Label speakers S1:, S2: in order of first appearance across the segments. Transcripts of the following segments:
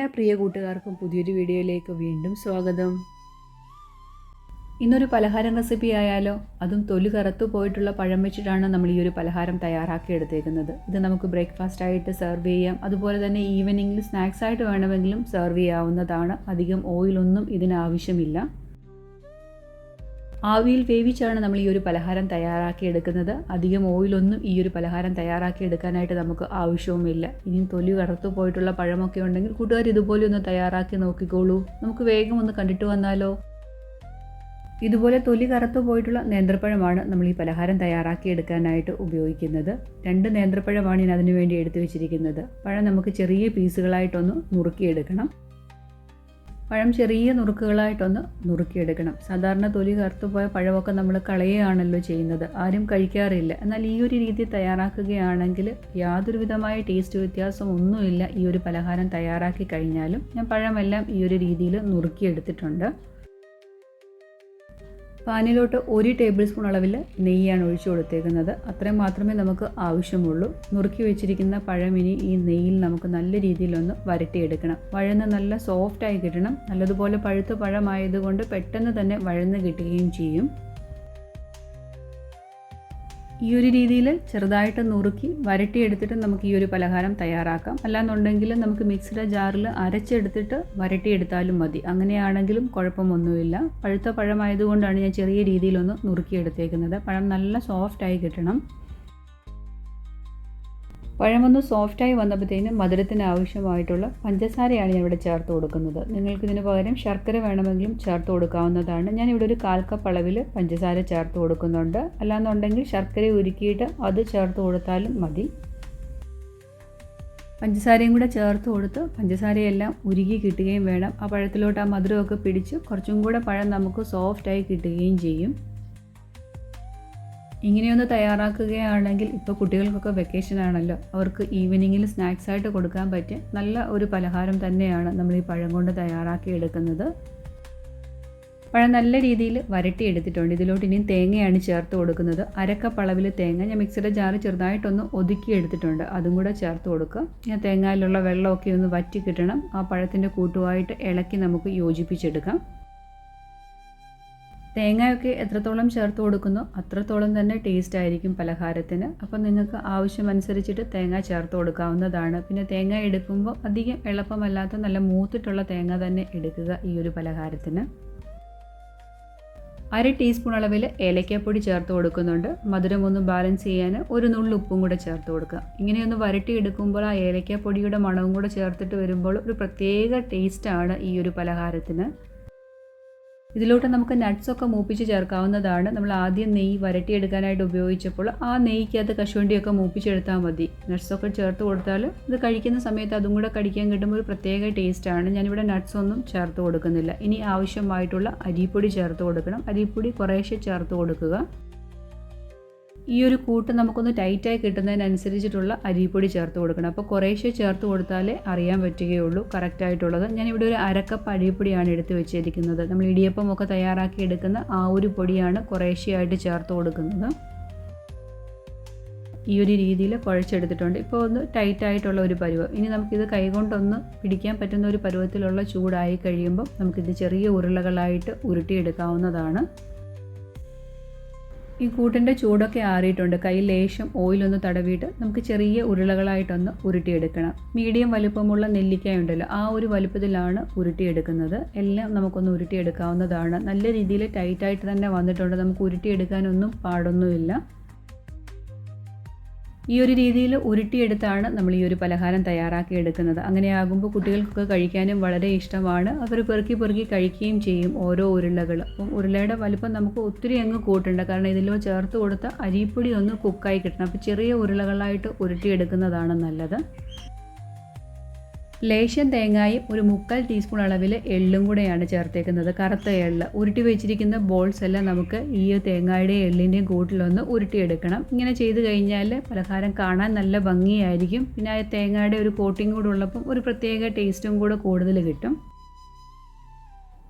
S1: എല്ലാ പ്രിയ കൂട്ടുകാർക്കും പുതിയൊരു വീഡിയോയിലേക്ക് വീണ്ടും സ്വാഗതം. ഇന്നൊരു പലഹാരം റെസിപ്പി ആയാലോ? അതും തൊലി കറുത്തു പോയിട്ടുള്ള പഴം വെച്ചിട്ടാണ് നമ്മൾ ഈ ഒരു പലഹാരം തയ്യാറാക്കി എടുത്തേക്കുന്നത്. ഇത് നമുക്ക് ബ്രേക്ക്ഫാസ്റ്റ് ആയിട്ട് സെർവ് ചെയ്യാം. അതുപോലെ തന്നെ ഈവനിങ്ങിൽ സ്നാക്സ് ആയിട്ട് വേണമെങ്കിലും സെർവ് ചെയ്യാവുന്നതാണ്. അധികം ഓയിലൊന്നും ഇതിനാവശ്യമില്ല. ആവിയിൽ വേവിച്ചാണ് നമ്മൾ ഈ ഒരു പലഹാരം തയ്യാറാക്കി എടുക്കുന്നത്. അധികം ഓയിലൊന്നും ഈ ഒരു പലഹാരം തയ്യാറാക്കി എടുക്കാനായിട്ട് നമുക്ക് ആവശ്യവുമില്ല. ഇനിയും തൊലി കറുത്തു പോയിട്ടുള്ള പഴമൊക്കെ ഉണ്ടെങ്കിൽ കൂട്ടുകാർ ഇതുപോലെ ഒന്ന് തയ്യാറാക്കി നോക്കിക്കോളൂ. നമുക്ക് വേഗം ഒന്ന് കണ്ടിട്ട് വന്നാലോ? ഇതുപോലെ തൊലി കറുത്തു പോയിട്ടുള്ള നേന്ത്രപ്പഴമാണ് നമ്മൾ ഈ പലഹാരം തയ്യാറാക്കി എടുക്കാനായിട്ട് ഉപയോഗിക്കുന്നത്. 2 നേന്ത്രപ്പഴമാണ് ഞാൻ അതിനു വേണ്ടി എടുത്തു വെച്ചിരിക്കുന്നത്. പഴം നമുക്ക് ചെറിയ പീസുകളായിട്ടൊന്ന് നുറുക്കിയെടുക്കണം. പഴം ചെറിയ നുറുക്കുകളായിട്ടൊന്ന് നുറുക്കിയെടുക്കണം. സാധാരണ തൊലി കറുത്തുപോയ പഴമൊക്കെ നമ്മൾ കളയുകയാണല്ലോ ചെയ്യുന്നത്. ആരും കഴിക്കാറില്ല. എന്നാൽ ഈ ഒരു രീതി തയ്യാറാക്കുകയാണെങ്കിൽ യാതൊരു വിധമായ ടേസ്റ്റ് വ്യത്യാസം ഒന്നുമില്ല. ഈ ഒരു പലഹാരം തയ്യാറാക്കി കഴിഞ്ഞാലും ഞാൻ പഴമെല്ലാം ഈ ഒരു രീതിയിൽ നുറുക്കിയെടുത്തിട്ടുണ്ട്. പാനിലോട്ട് 1 ടേബിൾ സ്പൂൺ അളവിൽ നെയ്യാണ് ഒഴിച്ചു കൊടുത്തേക്കുന്നത്. അത്രയും മാത്രമേ നമുക്ക് ആവശ്യമുള്ളൂ. നുറുക്കി വെച്ചിരിക്കുന്ന പഴം ഇനി ഈ നെയ്യിൽ നമുക്ക് നല്ല രീതിയിലൊന്ന് വരട്ടിയെടുക്കണം. വഴന്ന് നല്ല സോഫ്റ്റായി കിട്ടണം. നല്ലതുപോലെ പഴുത്ത പഴമായതുകൊണ്ട് പെട്ടെന്ന് തന്നെ വഴന്ന് കിട്ടുകയും ചെയ്യും. ഈ ഒരു രീതിയിൽ ചെറുതായിട്ട് നുറുക്കി വരട്ടിയെടുത്തിട്ട് നമുക്ക് ഈ ഒരു പലഹാരം തയ്യാറാക്കാം. അല്ലാന്നുണ്ടെങ്കിൽ നമുക്ക് മിക്സിയുടെ ജാറിൽ അരച്ചെടുത്തിട്ട് വരട്ടിയെടുത്താലും മതി. അങ്ങനെയാണെങ്കിലും കുഴപ്പമൊന്നുമില്ല. പഴുത്ത പഴമായതുകൊണ്ടാണ് ഞാൻ ചെറിയ രീതിയിലൊന്ന് നുറുക്കിയെടുത്തേക്കുന്നത്. പഴം നല്ല സോഫ്റ്റായി കിട്ടണം. പഴമൊന്ന് സോഫ്റ്റായി വന്നപ്പോഴത്തേനും മധുരത്തിന് ആവശ്യമായിട്ടുള്ള പഞ്ചസാരയാണ് ഞാൻ ഇവിടെ ചേർത്ത് കൊടുക്കുന്നത്. നിങ്ങൾക്കിതിന് പകരം ശർക്കര വേണമെങ്കിലും ചേർത്ത് കൊടുക്കാവുന്നതാണ്. ഞാനിവിടെ ഒരു 1/4 കപ്പ് അളവിൽ പഞ്ചസാര ചേർത്ത് കൊടുക്കുന്നുണ്ട്. അല്ലാന്നുണ്ടെങ്കിൽ ശർക്കര ഉരുക്കിയിട്ട് അത് ചേർത്ത് കൊടുത്താലും മതി. പഞ്ചസാരയും കൂടെ ചേർത്ത് കൊടുത്ത് പഞ്ചസാരയെല്ലാം ഉരുകി കിട്ടുകയും വേണം. ആ പഴത്തിലോട്ട് ആ മധുരമൊക്കെ പിടിച്ച് കുറച്ചും കൂടെ പഴം നമുക്ക് സോഫ്റ്റായി കിട്ടുകയും ചെയ്യും. ഇങ്ങനെയൊന്ന് തയ്യാറാക്കുകയാണെങ്കിൽ ഇപ്പോൾ കുട്ടികൾക്കൊക്കെ വെക്കേഷൻ ആണല്ലോ, അവർക്ക് ഈവനിങ്ങിൽ സ്നാക്സ് ആയിട്ട് കൊടുക്കാൻ പറ്റിയ നല്ല ഒരു പലഹാരം തന്നെയാണ് നമ്മൾ ഈ പഴം കൊണ്ട് തയ്യാറാക്കി എടുക്കുന്നത്. പഴം നല്ല രീതിയിൽ വരട്ടിയെടുത്തിട്ടുണ്ട്. ഇതിലോട്ട് ഇനിയും തേങ്ങയാണ് ചേർത്ത് കൊടുക്കുന്നത്. 1/2 കപ്പ് അളവിൽ തേങ്ങ ഞാൻ മിക്സിയുടെ ജാറ് ചെറുതായിട്ടൊന്ന് ഒതുക്കി എടുത്തിട്ടുണ്ട്. അതും കൂടെ ചേർത്ത് കൊടുക്കുക. ഞാൻ തേങ്ങയിലുള്ള വെള്ളമൊക്കെ ഒന്ന് വറ്റി കിട്ടണം. ആ പഴത്തിൻ്റെ കൂട്ടുമായിട്ട് ഇളക്കി നമുക്ക് യോജിപ്പിച്ചെടുക്കാം. തേങ്ങയൊക്കെ എത്രത്തോളം ചേർത്ത് കൊടുക്കുന്നോ അത്രത്തോളം തന്നെ ടേസ്റ്റ് ആയിരിക്കും പലഹാരത്തിന്. അപ്പം നിങ്ങൾക്ക് ആവശ്യമനുസരിച്ചിട്ട് തേങ്ങ ചേർത്ത് കൊടുക്കാവുന്നതാണ്. പിന്നെ തേങ്ങ എടുക്കുമ്പോൾ അധികം എളുപ്പമല്ലാത്ത നല്ല മൂത്തിട്ടുള്ള തേങ്ങ തന്നെ എടുക്കുക ഈ ഒരു പലഹാരത്തിന്. 1/2 ടീസ്പൂൺ അളവിൽ ഏലക്കാപ്പൊടി ചേർത്ത് കൊടുക്കുന്നുണ്ട്. മധുരം ഒന്ന് ബാലൻസ് ചെയ്യാൻ 1 നുള്ളി ഉപ്പും കൂടെ ചേർത്ത് കൊടുക്കുക. ഇങ്ങനെയൊന്ന് വരട്ടിയെടുക്കുമ്പോൾ ആ ഏലക്കാപ്പൊടിയുടെ മണവും കൂടെ ചേർത്തിട്ട് വരുമ്പോൾ ഒരു പ്രത്യേക ടേസ്റ്റാണ് ഈ ഒരു പലഹാരത്തിന്. ഇതിലോട്ട് നമുക്ക് നട്ട്സൊക്കെ മൂപ്പിച്ച് ചേർക്കാവുന്നതാണ്. നമ്മൾ ആദ്യം നെയ്യ് വരട്ടിയെടുക്കാനായിട്ട് ഉപയോഗിച്ചപ്പോൾ ആ നെയ്ക്കകത്ത് കശുവണ്ടിയൊക്കെ മൂപ്പിച്ചെടുത്താൽ മതി. നട്ട്സൊക്കെ ചേർത്ത് കൊടുത്താൽ ഇത് കഴിക്കുന്ന സമയത്ത് അതും കൂടെ കടിക്കാൻ കിട്ടുമ്പോൾ ഒരു പ്രത്യേക ടേസ്റ്റാണ്. ഞാനിവിടെ നട്ട്സൊന്നും ചേർത്ത് കൊടുക്കുന്നില്ല. ഇനി ആവശ്യമായിട്ടുള്ള അരിപ്പൊടി ചേർത്ത് കൊടുക്കണം. അരിപ്പൊടി കുറേശ്ശെ ചേർത്ത് കൊടുക്കുക. ഈ ഒരു കൂട്ട് നമുക്കൊന്ന് ടൈറ്റായി കിട്ടുന്നതിനനുസരിച്ചിട്ടുള്ള അരിപ്പൊടി ചേർത്ത് കൊടുക്കണം. അപ്പോൾ കുറേശ്ശെ ചേർത്ത് കൊടുത്താലേ അറിയാൻ പറ്റുകയുള്ളൂ കറക്റ്റായിട്ടുള്ളത്. ഞാനിവിടെ ഒരു 1/2 കപ്പ് അരിപ്പൊടിയാണ് എടുത്ത് വെച്ചിരിക്കുന്നത്. നമ്മൾ ഇടിയപ്പം ഒക്കെ തയ്യാറാക്കി എടുക്കുന്ന ആ ഒരു പൊടിയാണ് കുറേശ്ശെയായിട്ട് ചേർത്ത് കൊടുക്കുന്നത്. ഈ ഒരു രീതിയിൽ കുഴച്ചെടുത്തിട്ടുണ്ട്. ഇപ്പോൾ ഒന്ന് ടൈറ്റായിട്ടുള്ള ഒരു പരുവം. ഇനി നമുക്കിത് കൈകൊണ്ടൊന്ന് പിടിക്കാൻ പറ്റുന്ന ഒരു പരുവത്തിലുള്ള ചൂടായി കഴിയുമ്പോൾ നമുക്കിത് ചെറിയ ഉരുളകളായിട്ട് ഉരുട്ടിയെടുക്കാവുന്നതാണ്. ഈ കൂട്ടിൻ്റെ ചൂടൊക്കെ ആറിയിട്ടുണ്ട്. കയ്യിൽ ലേശം ഓയിലൊന്ന് തടവിയിട്ട് നമുക്ക് ചെറിയ ഉരുളകളായിട്ടൊന്ന് ഉരുട്ടിയെടുക്കണം. മീഡിയം വലുപ്പമുള്ള നെല്ലിക്ക ഉണ്ടല്ലോ, ആ ഒരു വലുപ്പത്തിലാണ് ഉരുട്ടിയെടുക്കുന്നത്. എല്ലാം നമുക്കൊന്ന് ഉരുട്ടിയെടുക്കാവുന്നതാണ്. നല്ല രീതിയിൽ ടൈറ്റായിട്ട് തന്നെ വന്നിട്ടുണ്ട്. നമുക്ക് ഉരുട്ടിയെടുക്കാനൊന്നും പാടൊന്നുമില്ല. ഈ ഒരു രീതിയിൽ ഉരുട്ടിയെടുത്താണ് നമ്മൾ ഈ ഒരു പലഹാരം തയ്യാറാക്കി എടുക്കുന്നത്. അങ്ങനെയാകുമ്പോൾ കുട്ടികൾക്കൊക്കെ കഴിക്കാനും വളരെ ഇഷ്ടമാണ്. അവർ പെറുക്കി പെറുക്കി കഴിക്കുകയും ചെയ്യും ഓരോ ഉരുളകൾ. അപ്പം ഉരുളയുടെ വലുപ്പം നമുക്ക് ഒത്തിരി അങ്ങ് കൂട്ടണ്ട. കാരണം ഇതിലോ ചേർത്ത് കൊടുത്ത അരിപ്പൊടി ഒന്ന് കുക്കായി കിട്ടണം. അപ്പോൾ ചെറിയ ഉരുളകളായിട്ട് ഉരുട്ടിയെടുക്കുന്നതാണ് നല്ലത്. ലേശം തേങ്ങായും 1/4 ടീസ്പൂൺ അളവിൽ എള്ളും കൂടെയാണ് ചേർത്തേക്കുന്നത്. കറുത്ത എള്ള്. ഉരുട്ടി വെച്ചിരിക്കുന്ന ബോൾസ് എല്ലാം നമുക്ക് ഈ തേങ്ങയുടെയും എള്ളിൻ്റെയും കൂട്ടിലൊന്ന് ഉരുട്ടിയെടുക്കണം. ഇങ്ങനെ ചെയ്ത് കഴിഞ്ഞാൽ പലഹാരം കാണാൻ നല്ല ഭംഗിയായിരിക്കും. പിന്നെ ആ തേങ്ങയുടെ ഒരു കോട്ടിങ് കൂടെ ഉള്ളപ്പം ഒരു പ്രത്യേക ടേസ്റ്റും കൂടെ കൂടുതൽ കിട്ടും.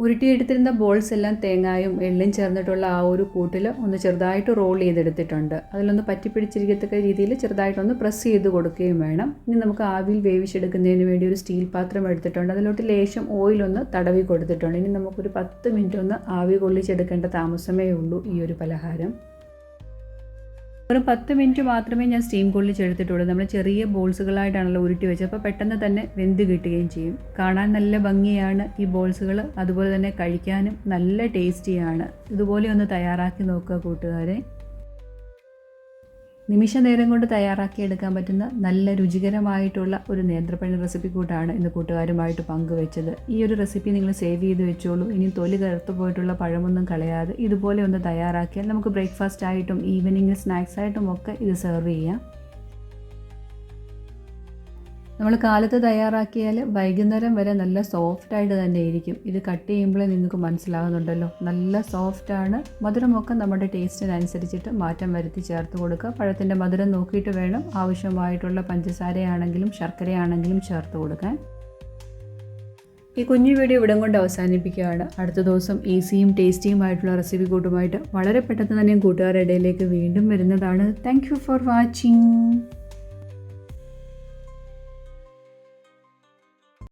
S1: ഉരുട്ടിയെടുത്തിരുന്ന ബോൾസ് എല്ലാം തേങ്ങായും എള്ളും ചേർന്നിട്ടുള്ള ആ ഒരു കൂട്ടിൽ ഒന്ന് ചെറുതായിട്ട് റോൾ ചെയ്തെടുത്തിട്ടുണ്ട്. അതിലൊന്ന് പറ്റിപ്പിടിച്ചിരിക്കത്തക്ക രീതിയിൽ ചെറുതായിട്ടൊന്ന് പ്രസ് ചെയ്ത് കൊടുക്കുകയും വേണം. ഇനി നമുക്ക് ആവിയിൽ വേവിച്ചെടുക്കുന്നതിന് വേണ്ടി ഒരു സ്റ്റീൽ പാത്രം എടുത്തിട്ടുണ്ട്. അതിലോട്ട് ലേശം ഓയിലൊന്ന് തടവി കൊടുത്തിട്ടുണ്ട്. ഇനി നമുക്കൊരു 10 മിനിറ്റ് ഒന്ന് ആവി കൊള്ളിച്ചെടുക്കേണ്ട താമസമേ ഉള്ളൂ ഈ ഒരു പലഹാരം. ഒരു 10 മിനിറ്റ് മാത്രമേ ഞാൻ സ്റ്റീം കൊള്ളിച്ചെടുത്തിട്ടുള്ളൂ. നമ്മൾ ചെറിയ ബോൾസുകളായിട്ടാണല്ലോ ഉരുട്ടി വെച്ചത്, അപ്പോൾ പെട്ടെന്ന് തന്നെ വെന്ത് കിട്ടുകയും ചെയ്യും. കാണാൻ നല്ല ഭംഗിയാണ് ഈ ബോൾസുകൾ, അതുപോലെ തന്നെ കഴിക്കാനും നല്ല ടേസ്റ്റിയാണ്. ഇതുപോലെ ഒന്ന് തയ്യാറാക്കി നോക്കുക കൂട്ടുകാരെ. നിമിഷ നേരം കൊണ്ട് തയ്യാറാക്കിയെടുക്കാൻ പറ്റുന്ന നല്ല രുചികരമായിട്ടുള്ള ഒരു നേന്ത്രപ്പഴം റെസിപ്പി കൂട്ടാണ് ഇന്ന് കൂട്ടുകാരുമായിട്ട് പങ്കുവെച്ചത്. ഈ ഒരു റെസിപ്പി നിങ്ങൾ സേവ് ചെയ്ത് വെച്ചോളൂ. ഇനി തൊലി കറുത്തു പോയിട്ടുള്ള പഴമൊന്നും കളയാതെ ഇതുപോലെ ഒന്ന് തയ്യാറാക്കിയാൽ നമുക്ക് ബ്രേക്ക്ഫാസ്റ്റ് ആയിട്ടും ഈവനിങ് സ്നാക്സ് ആയിട്ടും ഒക്കെ ഇത് സെർവ് ചെയ്യാം. നമ്മൾ കാലത്ത് തയ്യാറാക്കിയാൽ വൈകുന്നേരം വരെ നല്ല സോഫ്റ്റായിട്ട് തന്നെ ഇരിക്കും. ഇത് കട്ട് ചെയ്യുമ്പോഴേ നിങ്ങൾക്ക് മനസ്സിലാകുന്നുണ്ടല്ലോ, നല്ല സോഫ്റ്റാണ്. മധുരമൊക്കെ നമ്മുടെ ടേസ്റ്റിനനുസരിച്ചിട്ട് മാറ്റം വരുത്തി ചേർത്ത് കൊടുക്കുക. പഴത്തിൻ്റെ മധുരം നോക്കിയിട്ട് വേണം ആവശ്യമായിട്ടുള്ള പഞ്ചസാരയാണെങ്കിലും ശർക്കരയാണെങ്കിലും ചേർത്ത് കൊടുക്കാൻ. ഈ കുഞ്ഞു വീഡിയോ ഇവിടം കൊണ്ട് അവസാനിപ്പിക്കുകയാണ്. അടുത്ത ദിവസം ഈസിയും ടേസ്റ്റിയുമായിട്ടുള്ള റെസിപ്പി കൂട്ടുമായിട്ട് വളരെ പെട്ടെന്ന് തന്നെ കൂട്ടുകാരുടെ ഇടയിലേക്ക് വീണ്ടും വരുന്നതാണ്. Thank you for watching.